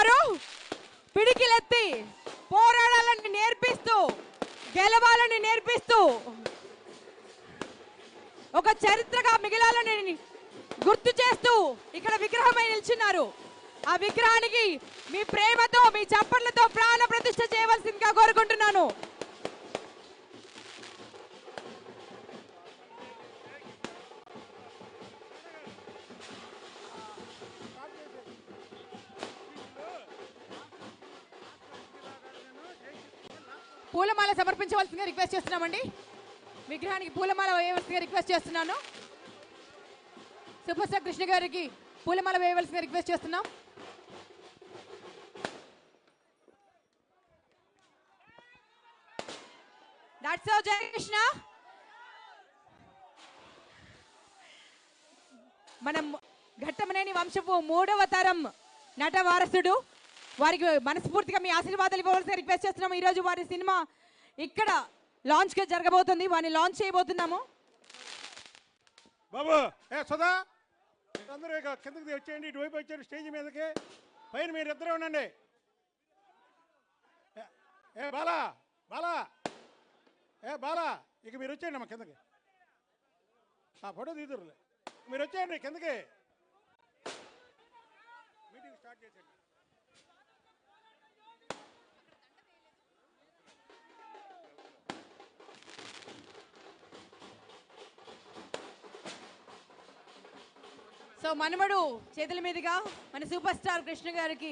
వారు పిడికిలెత్తి పోరాడాలని నేర్పిస్తూ గెలవాలని నేర్పిస్తూ ఒక చరిత్రగా మిగిలాలని గుర్తు చేస్తూ ఇక్కడ విగ్రహమై నిల్చున్నారు. ఆ విగ్రహానికి మీ ప్రేమతో మీ చప్పట్లతో ప్రాణ ప్రతిష్ఠ చేయవలసిందిగా కోరుకుంటున్నాను. పూలమాల సమర్పించవలసిందిగా రిక్వెస్ట్ చేస్తున్నామండి. విగ్రహానికి పూలమాల వేయవలసిందిగా రిక్వెస్ట్ చేస్తున్నాను. సూపర్ స్టార్ కృష్ణ గారికి పూలమాల వేయవలసిందిగా రిక్వెస్ట్ చేస్తున్నాం. That's all. జై కృష్ణ. మనం ఘట్టమనేని వంశపు 3వ తరం నట వారసుడు వారికి మనస్ఫూర్తిగా మీ ఆశీర్వాదాలు ఇవ్వవలసిన రిక్వెస్ట్ చేస్తున్నాము. ఈరోజు వారి సినిమా ఇక్కడ లాంచ్ గా జరగబోతుంది. వారిని లాంచ్ చేయబోతున్నాము. బాబు సుధా అందరూ ఇక కిందకి వచ్చేయండి. ఇటువైపు వచ్చారు స్టేజ్ మీదకి. పైన మీరు ఇద్దరే ఉండండి. బాలా బాలా బాలా ఇక మీరు వచ్చేయండి అమ్మ కిందకి. ఫోటో తీదురులే. మీరు వచ్చేయండి కిందకి. మీటింగ్ స్టార్ట్ చేసేయండి. సో మనమడు చేతుల మీదుగా మన సూపర్ స్టార్ కృష్ణ గారికి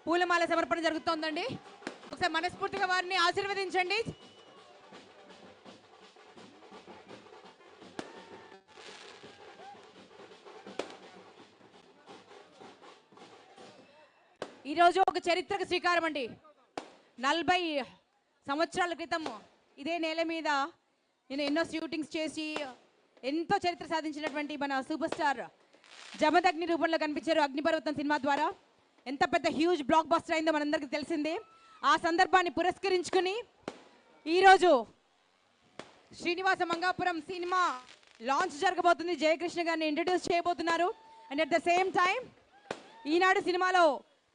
పూలమాల సమర్పణ జరుగుతోందండి. ఒకసారి మనస్ఫూర్తిగా వారిని ఆశీర్వదించండి. ఈరోజు ఒక చరిత్రకు శ్రీకారం అండి. 40 సంవత్సరాల క్రితం ఇదే నేల మీద నేను ఎన్నో షూటింగ్స్ చేసి ఎంతో చరిత్ర సాధించినటువంటి మన సూపర్ స్టార్ జమదగ్ని రూపంలో కనిపించారు అగ్నిపర్వతం సినిమా ద్వారా. ఎంత పెద్ద హ్యూజ్ బ్లాక్ బస్టర్ అయిందో మనందరికీ తెలిసిందే. ఆ సందర్భాన్ని పురస్కరించుకుని ఈరోజు శ్రీనివాస మంగాపురం సినిమా లాంచ్ జరగబోతుంది. జయకృష్ణ గారిని ఇంట్రడ్యూస్ చేయబోతున్నారు. And at the same time Eenadu సినిమాలో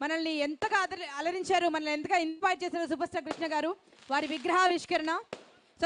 మనల్ని ఎంతగా అలరించారు, మనల్ని ఎంతగా ఇన్వైట్ చేశారు సూపర్ స్టార్ కృష్ణ గారు. వారి విగ్రహావిష్కరణ